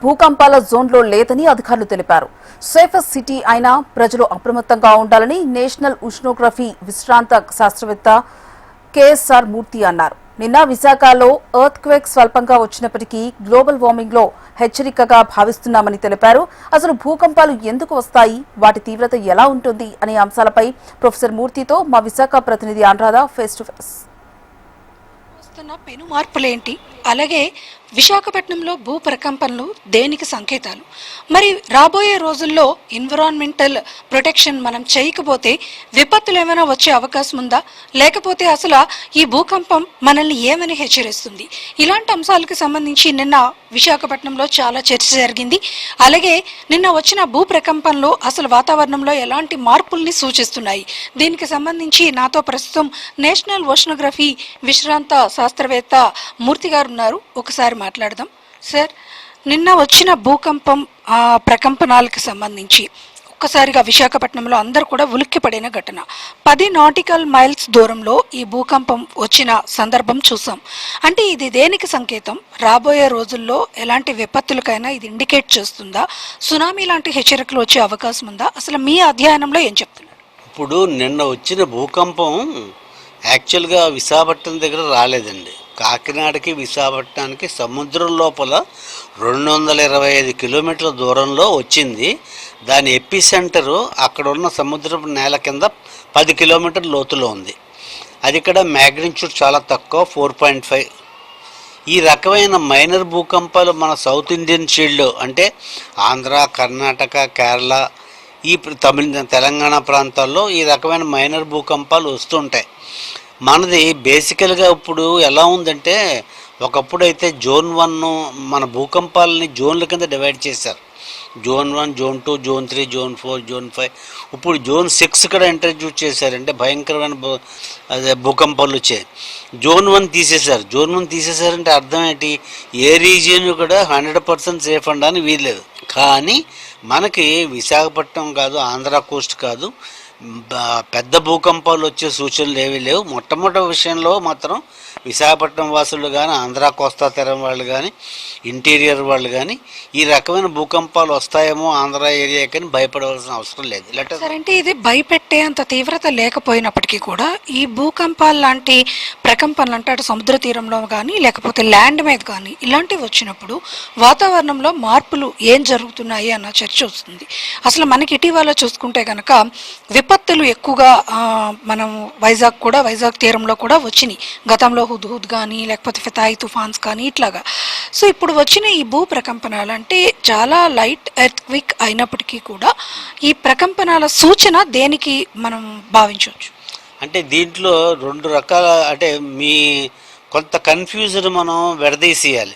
భూకంపాల జోన్లో లేదని అధికారులు తెలిపారు. సేఫెస్ట్ సిటీ అయినా ప్రజలు అప్రమత్తంగా ఉండాలని నేషనల్ ఉష్ణోగ్రఫీ విశ్రాంత శాస్త్రవేత్త కేఎస్ఆర్ మూర్తి అన్నారు. నిన్న విశాఖలో ఎర్త్ క్వేక్ స్వల్పంగా వచ్చినప్పటికీ గ్లోబల్ వార్మింగ్ లో హెచ్చరికగా భావిస్తున్నామని తెలిపారు. అసలు భూకంపాలు ఎందుకు వస్తాయి, వాటి తీవ్రత ఎలా ఉంటుంది అనే అంశాలపై ప్రొఫెసర్ మూర్తితో మా విశాఖ ప్రతినిధి అనురాధ ఫేస్ టు ఫేస్. వస్తున్న పెను మార్పులేంటి, అలాగే విశాఖపట్నంలో భూ ప్రకంపనలు దేనికి సంకేతాలు, మరి రాబోయే రోజుల్లో ఎన్విరాన్మెంటల్ ప్రొటెక్షన్ మనం చేయకపోతే విపత్తులు ఏమైనా వచ్చే అవకాశం ఉందా, లేకపోతే అసలు ఈ భూకంపం మనల్ని ఏమని హెచ్చరిస్తుంది, ఇలాంటి అంశాలకు సంబంధించి నిన్న విశాఖపట్నంలో చాలా చర్చ జరిగింది. అలాగే నిన్న వచ్చిన భూ ప్రకంపనలు అసలు వాతావరణంలో ఎలాంటి మార్పుల్ని సూచిస్తున్నాయి, దీనికి సంబంధించి నాతో ప్రస్తుతం నేషనల్ ఓషనోగ్రఫీ విశ్రాంత శాస్త్రవేత్త మూర్తి గారు ఉన్నారు. ఒకసారి మాట్లాడదాం. సార్, నిన్న వచ్చిన భూకంపం ప్రకంపనాలకు సంబంధించి ఒక్కసారిగా విశాఖపట్నంలో అందరూ కూడా ఉలిక్కిపడిన ఘటన. 10 నాటికల్ మైల్స్ దూరంలో ఈ భూకంపం వచ్చిన సందర్భం చూసాం. అంటే ఇది దేనికి సంకేతం? రాబోయే రోజుల్లో ఎలాంటి విపత్తులకైనా ఇది ఇండికేట్ చేస్తుందా? సునామీ లాంటి హెచ్చరికలు వచ్చే అవకాశం ఉందా? అసలు మీ అధ్యయనంలో ఏం చెప్తున్నారు? ఇప్పుడు నిన్న వచ్చిన భూకంపం యాక్చువల్గా విశాఖపట్నం దగ్గర రాలేదండి. కాకినాడకి విశాఖపట్నానికి సముద్రం లోపల 225 కిలోమీటర్ల దూరంలో వచ్చింది. దాని ఎపి సెంటరు అక్కడ ఉన్న సముద్రపు నేల కింద 10 కిలోమీటర్ల లోతులో ఉంది. అది ఇక్కడ మ్యాగ్నిట్యూడ్ చాలా తక్కువ, 4.5. ఈ రకమైన మైనర్ భూకంపాలు మన సౌత్ ఇండియన్ షీల్డ్ అంటే ఆంధ్ర, కర్ణాటక, కేరళ, ఈ తెలంగాణ ప్రాంతాల్లో ఈ రకమైన మైనర్ భూకంపాలు వస్తుంటాయి. మనది బేసికల్గా ఇప్పుడు ఎలా ఉందంటే, ఒకప్పుడు అయితే జోన్ 1 మన భూకంపాలని జోన్ల కింద డివైడ్ చేశారు. Zone 1, zone 2, zone 3, zone 4, zone 5. ఇప్పుడు జోన్ 6 కూడా ఇంట్రడ్యూస్ చేశారంటే భయంకరమైన భూకంపాలు వచ్చాయి. జోన్ 1 తీసేశారు. జోన్ 1 తీసేశారంటే అర్థం ఏంటి? ఏ రీజియన్ కూడా 100% సేఫ్ అనడానికి వీల్లేదు. కానీ మనకి విశాఖపట్నం కాదు, ఆంధ్ర కోస్ట్ కాదు, పెద్ద భూకంపాలు వచ్చే సూచనలు ఏవీ లేవు. మొట్టమొదటి విషయంలో మాత్రం విశాఖపట్నం వాసులు కానీ, ఆంధ్ర కోస్తా తీరం వాళ్ళు కానీ, ఇంటీరియర్ వాళ్ళు కానీ ఈ రకమైన భూకంపాలు వస్తాయేమో ఆంధ్ర ఏరియా కానీ భయపడవలసిన అవసరం లేదు. అంటే ఇది భయపెట్టే అంత తీవ్రత లేకపోయినప్పటికీ కూడా ఈ భూకంపాలు లాంటి ప్రకంపనలు అంటే అటు సముద్ర తీరంలో కానీ లేకపోతే ల్యాండ్ మీద కానీ ఇలాంటివి వచ్చినప్పుడు వాతావరణంలో మార్పులు ఏం జరుగుతున్నాయి అన్న చర్చ వస్తుంది. అసలు మనకి ఇటీవల చూసుకుంటే కనుక విపత్తులు ఎక్కువగా మనం వైజాగ్ తీరంలో కూడా వచ్చినాయి. గతంలో హుద్హుద్ కానీ లేకపోతే ఫితాయి తుఫాన్స్ కానీ ఇట్లాగా. సో ఇప్పుడు వచ్చిన ఈ భూ ప్రకంపనాలు అంటే చాలా లైట్ ఎర్త్ క్విక్ అయినప్పటికీ కూడా ఈ ప్రకంపనాల సూచన దేనికి మనం భావించవచ్చు? అంటే దీంట్లో 2 రకాల, అంటే మీ కొంత కన్ఫ్యూజన్ మనం విడదీసేయాలి.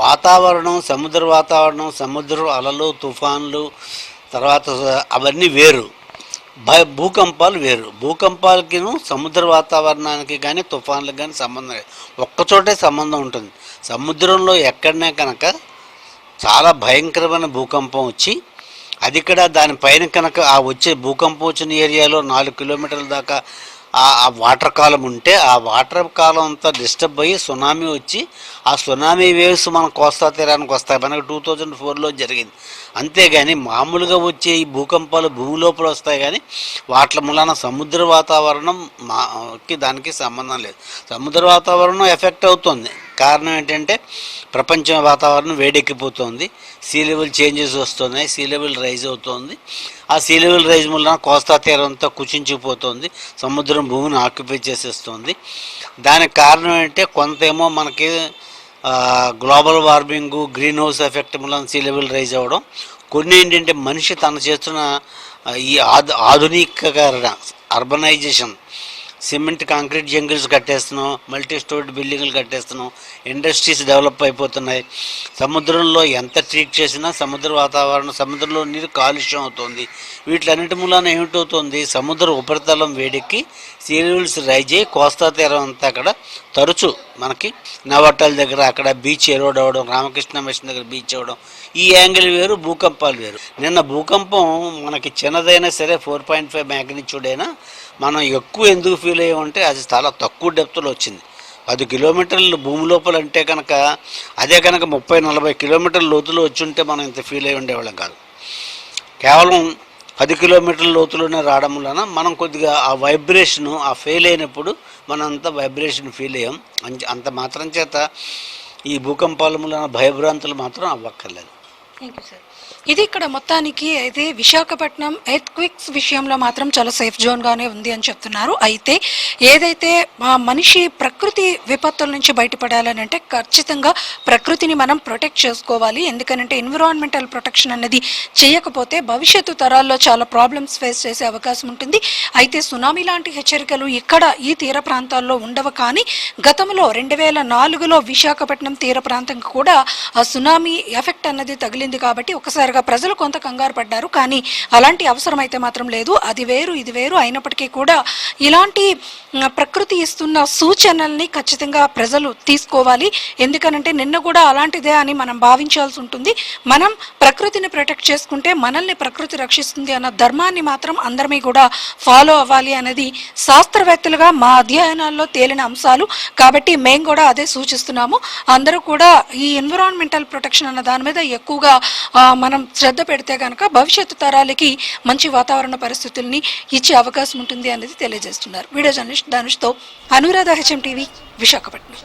వాతావరణం, సముద్ర వాతావరణం, సముద్ర అలలు, తుఫాన్లు, తర్వాత అవన్నీ వేరు, భూకంపాలు వేరు. భూకంపాలకి సముద్ర వాతావరణానికి కానీ తుఫాన్లకు కానీ సంబంధం లేదు. ఒక్కచోటే సంబంధం ఉంటుంది. సముద్రంలో ఎక్కడనే కనుక చాలా భయంకరమైన భూకంపం వచ్చి అది ఇక్కడ దానిపైన కనుక ఆ వచ్చే భూకంపం వచ్చిన ఏరియాలో 4 కిలోమీటర్ల దాకా ఆ వాటర్ కాలం ఉంటే ఆ వాటర్ కాలం అంతా డిస్టర్బ్ అయ్యి సునామీ వచ్చి ఆ సునామీ వేవ్స్ మన కోస్తా తీరానికి వస్తాయి. మనకు 2004లో జరిగింది. అంతేగాని మామూలుగా వచ్చే ఈ భూకంపాలు భూమి లోపల వస్తాయి, కానీ వాటి మూలన సముద్ర వాతావరణంకి దానికి సంబంధం లేదు. సముద్ర వాతావరణం ఎఫెక్ట్ అవుతుంది. కారణం ఏంటంటే ప్రపంచ వాతావరణం వేడెక్కిపోతుంది, సీ లెవెల్ చేంజెస్ వస్తున్నాయి, సీ లెవెల్ రైజ్ అవుతుంది. ఆ సీ లెవెల్ రైజ్ వలన కోస్తా తీరం అంతా కుచించిపోతుంది, సముద్రం భూమిని ఆక్యుపై చేసేస్తుంది. దానికి కారణం ఏంటంటే కొంతేమో మనకి global warming, greenhouse effect వలన సీ లెవెల్ రైజ్ అవ్వడం, కొన్ని ఏంటంటే మనిషి తను చేస్తున్న ఈ ఆధునికీకరణ, అర్బనైజేషన్, సిమెంట్ కాంక్రీట్ జంగిల్స్ కట్టేస్తున్నాం, మల్టీ స్టోరీడ్ బిల్డింగ్లు కట్టేస్తున్నాం, ఇండస్ట్రీస్ డెవలప్ అయిపోతున్నాయి. సముద్రంలో ఎంత ట్రీట్ చేసినా సముద్ర వాతావరణం, సముద్రంలో నీరు కాలుష్యం అవుతుంది. వీటిలన్నిటి మూలాన ఏమిటవుతుంది? సముద్ర ఉపరితలం వేడెక్కి సీ లెవెల్స్ రైజ్ అయ్యి కోస్తా తీరం అంతా అక్కడ తరచు మనకి నవట్టాల దగ్గర అక్కడ బీచ్ ఎరోడ్ అవ్వడం, రామకృష్ణ మిషన్ దగ్గర బీచ్ అవ్వడం, ఈ యాంగిల్ వేరు, భూకంపాలు వేరు. నిన్న భూకంపం మనకి చిన్నదైనా సరే 4.5 మ్యాగ్నిట్యూడ్ అయినా మనం ఎక్కువ ఎందుకు ఫీల్ అయ్యామంటే అది చాలా తక్కువ డెప్త్లో వచ్చింది. 10 కిలోమీటర్లు భూమి లోపల అంటే కనుక అదే కనుక 30-40 కిలోమీటర్ల లోతులో వచ్చి ఉంటే మనం ఇంత ఫీల్ అయి ఉండేవాళ్ళం కాదు. కేవలం 10 కిలోమీటర్ల లోతులోనే రావడం వలన మనం కొద్దిగా ఆ వైబ్రేషను ఆ ఫెయిల్ అయినప్పుడు మనం అంతా వైబ్రేషన్ ఫీల్ అయ్యాం. అంత మాత్రం చేత ఈ భూకంపాల వలన భయభ్రాంతులు మాత్రం అవ్వక్కర్లేదు. Thank you sir. ఇది ఇక్కడ మొత్తానికి అయితే విశాఖపట్నం ఎర్త్ క్విక్స్ విషయంలో మాత్రం చాలా సేఫ్ జోన్గానే ఉంది అని చెప్తున్నారు. అయితే ఏదైతే మనిషి ప్రకృతి విపత్తుల నుంచి బయటపడాలని అంటే ఖచ్చితంగా ప్రకృతిని మనం ప్రొటెక్ట్ చేసుకోవాలి. ఎందుకనంటే ఎన్విరాన్మెంటల్ ప్రొటెక్షన్ అనేది చేయకపోతే భవిష్యత్తు తరాల్లో చాలా ప్రాబ్లమ్స్ ఫేస్ చేసే అవకాశం ఉంటుంది. అయితే సునామీ లాంటి హెచ్చరికలు ఇక్కడ ఈ తీర ప్రాంతాల్లో ఉండవు. కానీ గతంలో 2004లో విశాఖపట్నం తీర ప్రాంతంకి కూడా ఆ సునామీ ఎఫెక్ట్ అన్నది తగిలింది. కాబట్టి ఒకసారి ప్రజలు కొంత కంగారు పడ్డారు. కానీ అలాంటి అవసరం అయితే మాత్రం లేదు. అది వేరు ఇది వేరు అయినప్పటికీ కూడా ఇలాంటి ప్రకృతి ఇస్తున్న సూచనల్ని ఖచ్చితంగా ప్రజలు తీసుకోవాలి. ఎందుకనంటే నిన్న కూడా అలాంటిదే అని మనం భావించాల్సి ఉంటుంది. మనం ప్రకృతిని ప్రొటెక్ట్ చేసుకుంటే మనల్ని ప్రకృతి రక్షిస్తుంది అన్న ధర్మాన్ని మాత్రం అందరమీ కూడా ఫాలో అవ్వాలి అనేది శాస్త్రవేత్తలుగా మా అధ్యయనాల్లో తేలిన అంశాలు. కాబట్టి మేము కూడా అదే సూచిస్తున్నాము. అందరూ కూడా ఈ ఎన్విరాన్మెంటల్ ప్రొటెక్షన్ అన్న దాని మీద ఎక్కువగా మనం శ్రద్ధ పెడితే కనుక భవిష్యత్తు తరాలకి మంచి వాతావరణ పరిస్థితుల్ని ఇచ్చే అవకాశం ఉంటుంది అనేది తెలియజేస్తున్నారు. వీడియో జర్నలిస్ట్ ధనుష్తో అనురాధ, HM టీవీ, విశాఖపట్నం.